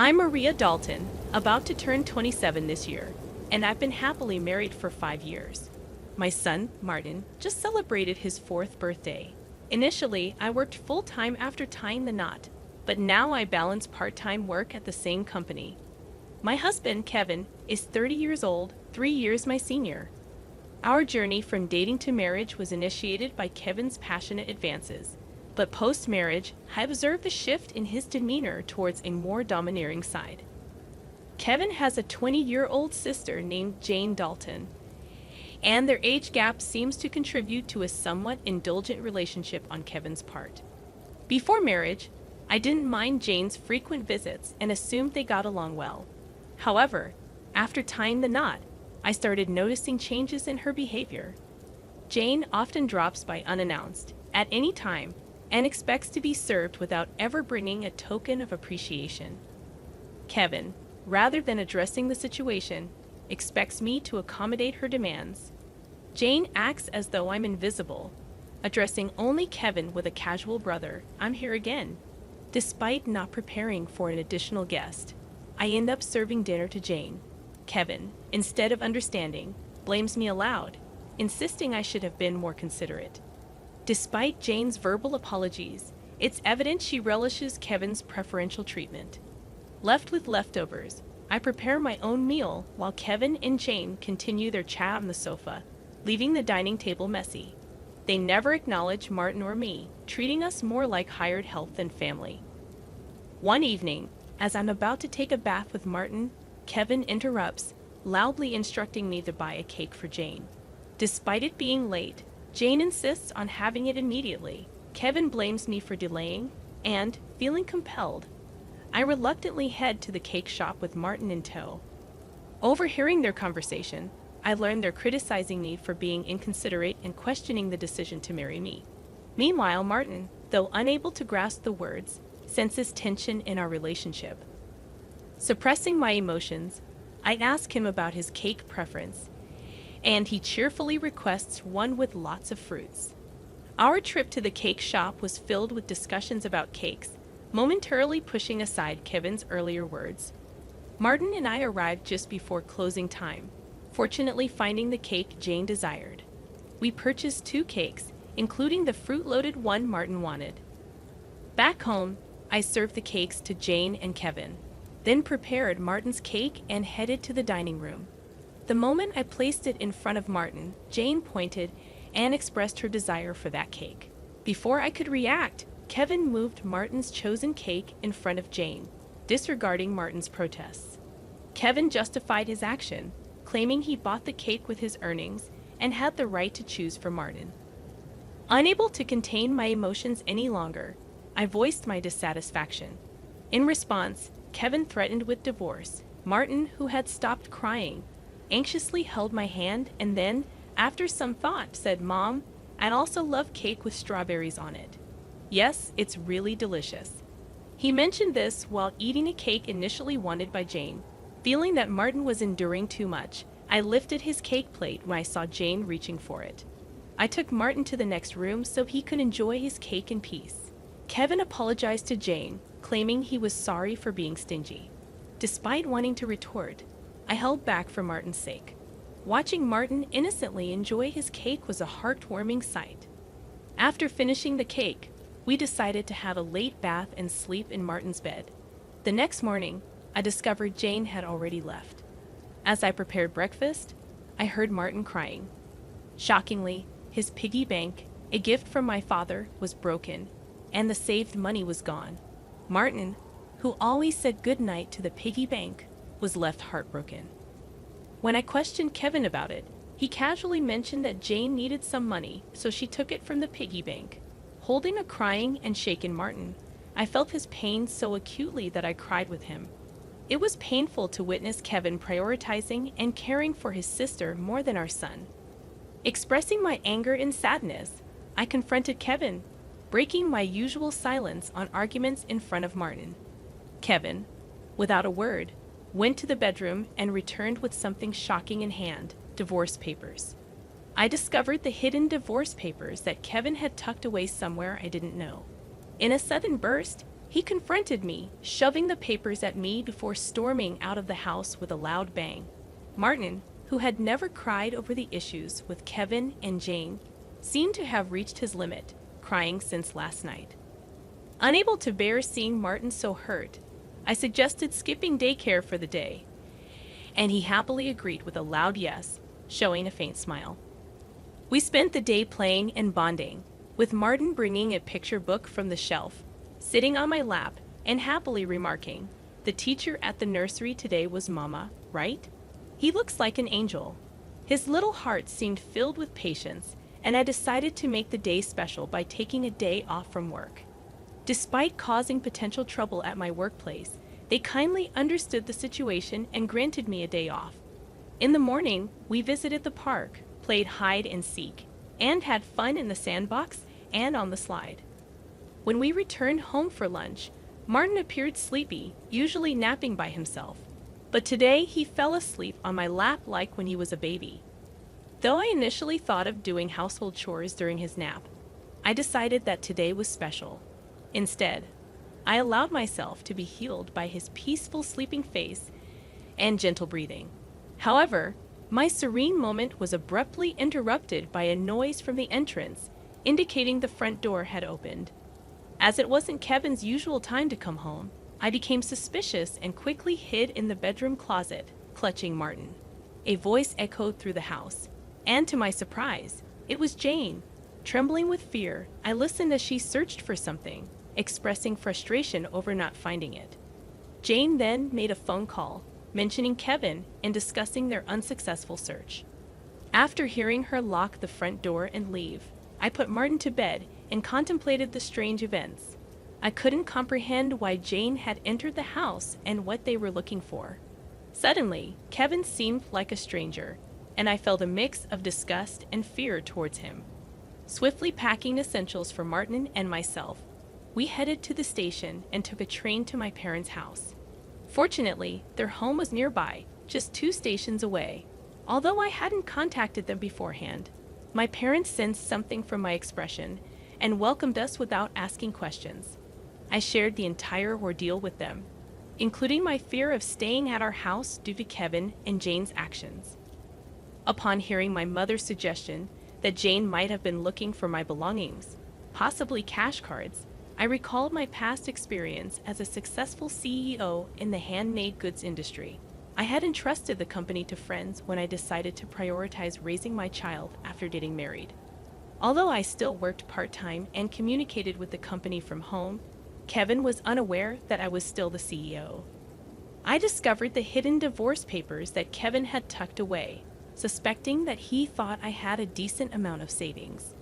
I'm Maria Dalton, about to turn 27 this year, and I've been happily married for 5 years. My son, Martin, just celebrated his fourth birthday. Initially, I worked full-time after tying the knot, but now I balance part-time work at the same company. My husband, Kevin, is 30 years old, 3 years my senior. Our journey from dating to marriage was initiated by Kevin's passionate advances, but post-marriage, I observed a shift in his demeanor towards a more domineering side. Kevin has a 20-year-old sister named Jane Dalton, and their age gap seems to contribute to a somewhat indulgent relationship on Kevin's part. Before marriage, I didn't mind Jane's frequent visits and assumed they got along well. However, after tying the knot, I started noticing changes in her behavior. Jane often drops by unannounced, at any time, and expects to be served without ever bringing a token of appreciation. Kevin, rather than addressing the situation, expects me to accommodate her demands. Jane acts as though I'm invisible, addressing only Kevin with a casual "brother, I'm here again." Despite not preparing for an additional guest, I end up serving dinner to Jane. Kevin, instead of understanding, blames me aloud, insisting I should have been more considerate. Despite Jane's verbal apologies, it's evident she relishes Kevin's preferential treatment. Left with leftovers, I prepare my own meal while Kevin and Jane continue their chat on the sofa, leaving the dining table messy. They never acknowledge Martin or me, treating us more like hired help than family. One evening, as I'm about to take a bath with Martin, Kevin interrupts, loudly instructing me to buy a cake for Jane. Despite it being late, Jane insists on having it immediately. Kevin blames me for delaying, and, feeling compelled, I reluctantly head to the cake shop with Martin in tow. Overhearing their conversation, I learn they're criticizing me for being inconsiderate and questioning the decision to marry me. Meanwhile, Martin, though unable to grasp the words, senses tension in our relationship. Suppressing my emotions, I ask him about his cake preference, and he cheerfully requests one with lots of fruits. Our trip to the cake shop was filled with discussions about cakes, momentarily pushing aside Kevin's earlier words. Martin and I arrived just before closing time, fortunately finding the cake Jane desired. We purchased 2 cakes, including the fruit-loaded one Martin wanted. Back home, I served the cakes to Jane and Kevin, then prepared Martin's cake and headed to the dining room. The moment I placed it in front of Martin, Jane pointed and expressed her desire for that cake. Before I could react, Kevin moved Martin's chosen cake in front of Jane, disregarding Martin's protests. Kevin justified his action, claiming he bought the cake with his earnings and had the right to choose for Martin. Unable to contain my emotions any longer, I voiced my dissatisfaction. In response, Kevin threatened with divorce. Martin, who had stopped crying, anxiously held my hand and then, after some thought, said, "Mom, I'd also love cake with strawberries on it. Yes, it's really delicious." He mentioned this while eating a cake initially wanted by Jane. Feeling that Martin was enduring too much, I lifted his cake plate when I saw Jane reaching for it. I took Martin to the next room so he could enjoy his cake in peace. Kevin apologized to Jane, claiming he was sorry for being stingy. Despite wanting to retort, I held back for Martin's sake. Watching Martin innocently enjoy his cake was a heartwarming sight. After finishing the cake, we decided to have a late bath and sleep in Martin's bed. The next morning, I discovered Jane had already left. As I prepared breakfast, I heard Martin crying. Shockingly, his piggy bank, a gift from my father, was broken, and the saved money was gone. Martin, who always said goodnight to the piggy bank, was left heartbroken. When I questioned Kevin about it, he casually mentioned that Jane needed some money, so she took it from the piggy bank. Holding a crying and shaken Martin, I felt his pain so acutely that I cried with him. It was painful to witness Kevin prioritizing and caring for his sister more than our son. Expressing my anger and sadness, I confronted Kevin, breaking my usual silence on arguments in front of Martin. Kevin, without a word, went to the bedroom and returned with something shocking in hand: divorce papers. I discovered the hidden divorce papers that Kevin had tucked away somewhere I didn't know. In a sudden burst, He confronted me, shoving the papers at me before storming out of the house with a loud bang. Martin, who had never cried over the issues with Kevin and Jane, seemed to have reached his limit, crying since last night. Unable to bear seeing Martin so hurt, I suggested skipping daycare for the day, and he happily agreed with a loud yes, showing a faint smile. We spent the day playing and bonding, with Martin bringing a picture book from the shelf, sitting on my lap, and happily remarking, "The teacher at the nursery today was Mama, right? He looks like an angel." His little heart seemed filled with patience, and I decided to make the day special by taking a day off from work. Despite causing potential trouble at my workplace, they kindly understood the situation and granted me a day off. In the morning, we visited the park, played hide and seek, and had fun in the sandbox and on the slide. When we returned home for lunch, Martin appeared sleepy, usually napping by himself. But today he fell asleep on my lap like when he was a baby. Though I initially thought of doing household chores during his nap, I decided that today was special. Instead, I allowed myself to be healed by his peaceful sleeping face and gentle breathing. However, my serene moment was abruptly interrupted by a noise from the entrance, indicating the front door had opened. As it wasn't Kevin's usual time to come home, I became suspicious and quickly hid in the bedroom closet, clutching Martin. A voice echoed through the house, and to my surprise, it was Jane. Trembling with fear, I listened as she searched for something, expressing frustration over not finding it. Jane then made a phone call, mentioning Kevin and discussing their unsuccessful search. After hearing her lock the front door and leave, I put Martin to bed and contemplated the strange events. I couldn't comprehend why Jane had entered the house and what they were looking for. Suddenly, Kevin seemed like a stranger, and I felt a mix of disgust and fear towards him. Swiftly packing essentials for Martin and myself, we headed to the station and took a train to my parents' house. Fortunately, their home was nearby, just 2 stations away. Although I hadn't contacted them beforehand, my parents sensed something from my expression and welcomed us without asking questions. I shared the entire ordeal with them, including my fear of staying at our house due to Kevin and Jane's actions. Upon hearing my mother's suggestion that Jane might have been looking for my belongings, possibly cash cards, I recalled my past experience as a successful CEO in the handmade goods industry. I had entrusted the company to friends when I decided to prioritize raising my child after getting married. Although I still worked part-time and communicated with the company from home, Kevin was unaware that I was still the CEO. I discovered the hidden divorce papers that Kevin had tucked away, suspecting that he thought I had a decent amount of savings.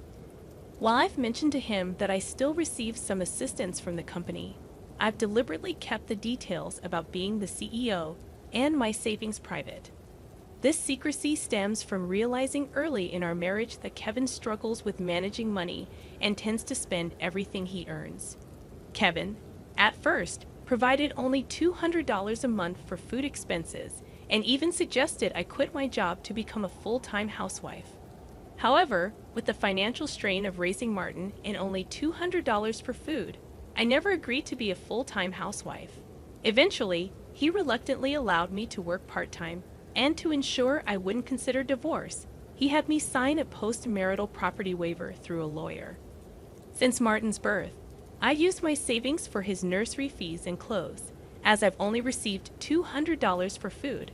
While I've mentioned to him that I still received some assistance from the company, I've deliberately kept the details about being the CEO and my savings private. This secrecy stems from realizing early in our marriage that Kevin struggles with managing money and tends to spend everything he earns. Kevin, at first, provided only $200 a month for food expenses and even suggested I quit my job to become a full-time housewife. However, with the financial strain of raising Martin and only $200 for food, I never agreed to be a full-time housewife. Eventually, he reluctantly allowed me to work part-time, and to ensure I wouldn't consider divorce, he had me sign a post-marital property waiver through a lawyer. Since Martin's birth, I used my savings for his nursery fees and clothes, as I've only received $200 for food.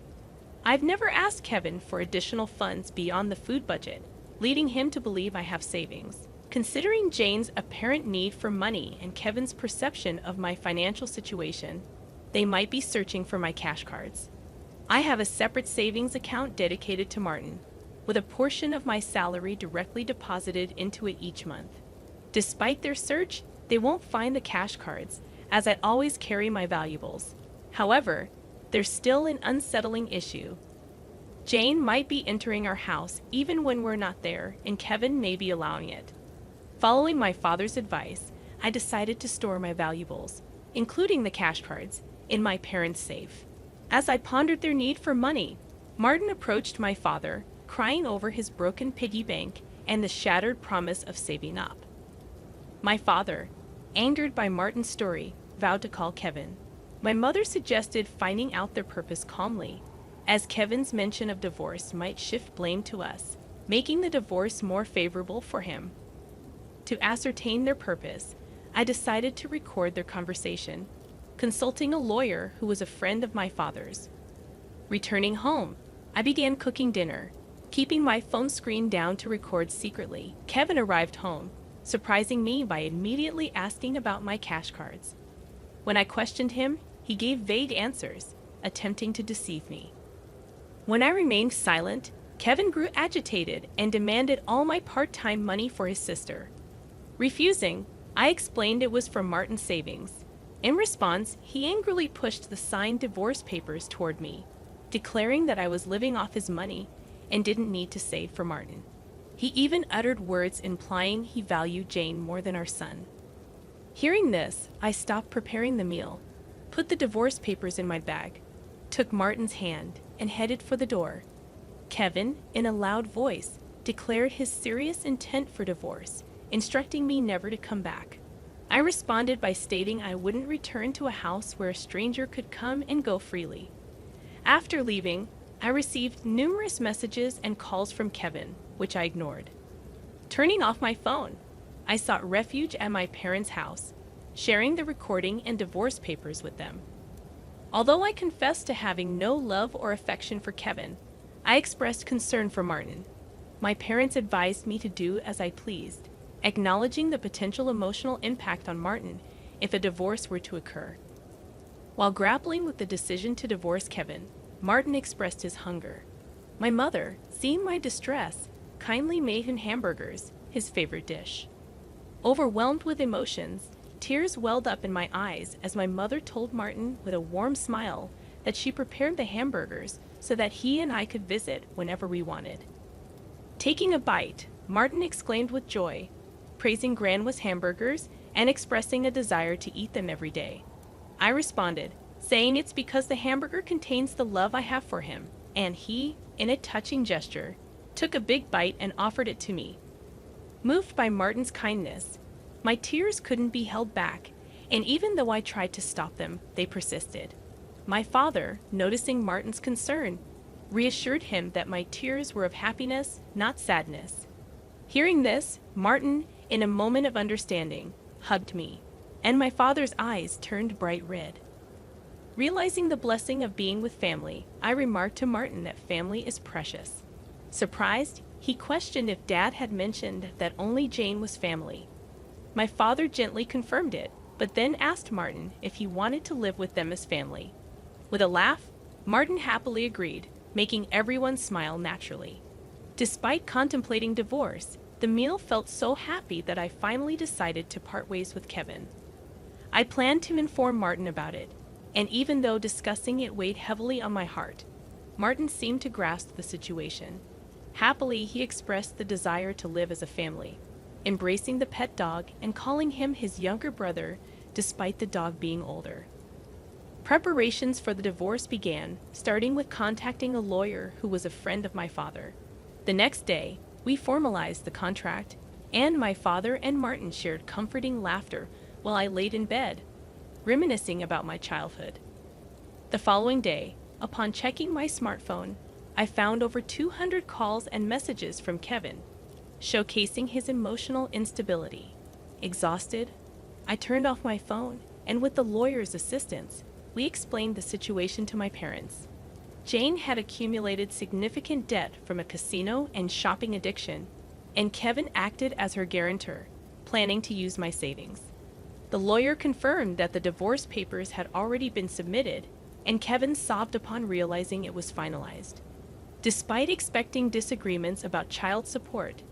I've never asked Kevin for additional funds beyond the food budget, leading him to believe I have savings. Considering Jane's apparent need for money and Kevin's perception of my financial situation, they might be searching for my cash cards. I have a separate savings account dedicated to Martin, with a portion of my salary directly deposited into it each month. Despite their search, they won't find the cash cards, as I always carry my valuables. However, there's still an unsettling issue. Jane might be entering our house even when we're not there, and Kevin may be allowing it. Following my father's advice, I decided to store my valuables, including the cash cards, in my parents' safe. As I pondered their need for money, Martin approached my father, crying over his broken piggy bank and the shattered promise of saving up. My father, angered by Martin's story, vowed to call Kevin. My mother suggested finding out their purpose calmly, as Kevin's mention of divorce might shift blame to us, making the divorce more favorable for him. To ascertain their purpose, I decided to record their conversation, consulting a lawyer who was a friend of my father's. Returning home, I began cooking dinner, keeping my phone screen down to record secretly. Kevin arrived home, surprising me by immediately asking about my cash cards. When I questioned him, he gave vague answers, attempting to deceive me. When I remained silent, Kevin grew agitated and demanded all my part-time money for his sister. Refusing, I explained it was from Martin's savings. In response, he angrily pushed the signed divorce papers toward me, declaring that I was living off his money and didn't need to save for Martin. He even uttered words implying he valued Jane more than our son. Hearing this, I stopped preparing the meal, put the divorce papers in my bag, took Martin's hand, and headed for the door. Kevin, in a loud voice, declared his serious intent for divorce, instructing me never to come back. I responded by stating I wouldn't return to a house where a stranger could come and go freely. After leaving, I received numerous messages and calls from Kevin, which I ignored. Turning off my phone, I sought refuge at my parents' house, sharing the recording and divorce papers with them. Although I confessed to having no love or affection for Kevin, I expressed concern for Martin. My parents advised me to do as I pleased, acknowledging the potential emotional impact on Martin if a divorce were to occur. While grappling with the decision to divorce Kevin, Martin expressed his hunger. My mother, seeing my distress, kindly made him hamburgers, his favorite dish. Overwhelmed with emotions, tears welled up in my eyes as my mother told Martin with a warm smile that she prepared the hamburgers so that he and I could visit whenever we wanted. Taking a bite, Martin exclaimed with joy, praising Grandma's hamburgers and expressing a desire to eat them every day. I responded, saying it's because the hamburger contains the love I have for him, and he, in a touching gesture, took a big bite and offered it to me. Moved by Martin's kindness, my tears couldn't be held back, and even though I tried to stop them, they persisted. My father, noticing Martin's concern, reassured him that my tears were of happiness, not sadness. Hearing this, Martin, in a moment of understanding, hugged me, and my father's eyes turned bright red. Realizing the blessing of being with family, I remarked to Martin that family is precious. Surprised, he questioned if Dad had mentioned that only Jane was family. My father gently confirmed it, but then asked Martin if he wanted to live with them as family. With a laugh, Martin happily agreed, making everyone smile naturally. Despite contemplating divorce, the meal felt so happy that I finally decided to part ways with Kevin. I planned to inform Martin about it, and even though discussing it weighed heavily on my heart, Martin seemed to grasp the situation. Happily, he expressed the desire to live as a family, embracing the pet dog and calling him his younger brother despite the dog being older. Preparations for the divorce began, starting with contacting a lawyer who was a friend of my father. The next day, we formalized the contract, and my father and Martin shared comforting laughter while I laid in bed, reminiscing about my childhood. The following day, upon checking my smartphone, I found over 200 calls and messages from Kevin, showcasing his emotional instability. Exhausted, I turned off my phone, and with the lawyer's assistance, we explained the situation to my parents. Jane had accumulated significant debt from a casino and shopping addiction, and Kevin acted as her guarantor, planning to use my savings. The lawyer confirmed that the divorce papers had already been submitted, and Kevin sobbed upon realizing it was finalized. Despite expecting disagreements about child support,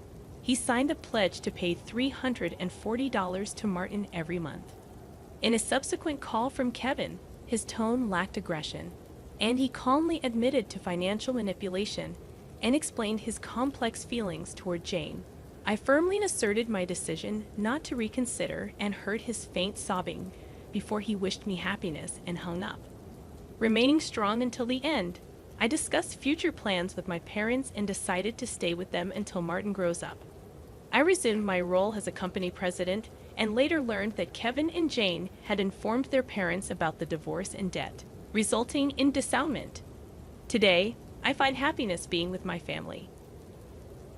he signed a pledge to pay $340 to Martin every month. In a subsequent call from Kevin, his tone lacked aggression, and he calmly admitted to financial manipulation and explained his complex feelings toward Jane. I firmly asserted my decision not to reconsider and heard his faint sobbing before he wished me happiness and hung up. Remaining strong until the end, I discussed future plans with my parents and decided to stay with them until Martin grows up. I resumed my role as a company president and later learned that Kevin and Jane had informed their parents about the divorce and debt, resulting in disownement. Today, I find happiness being with my family.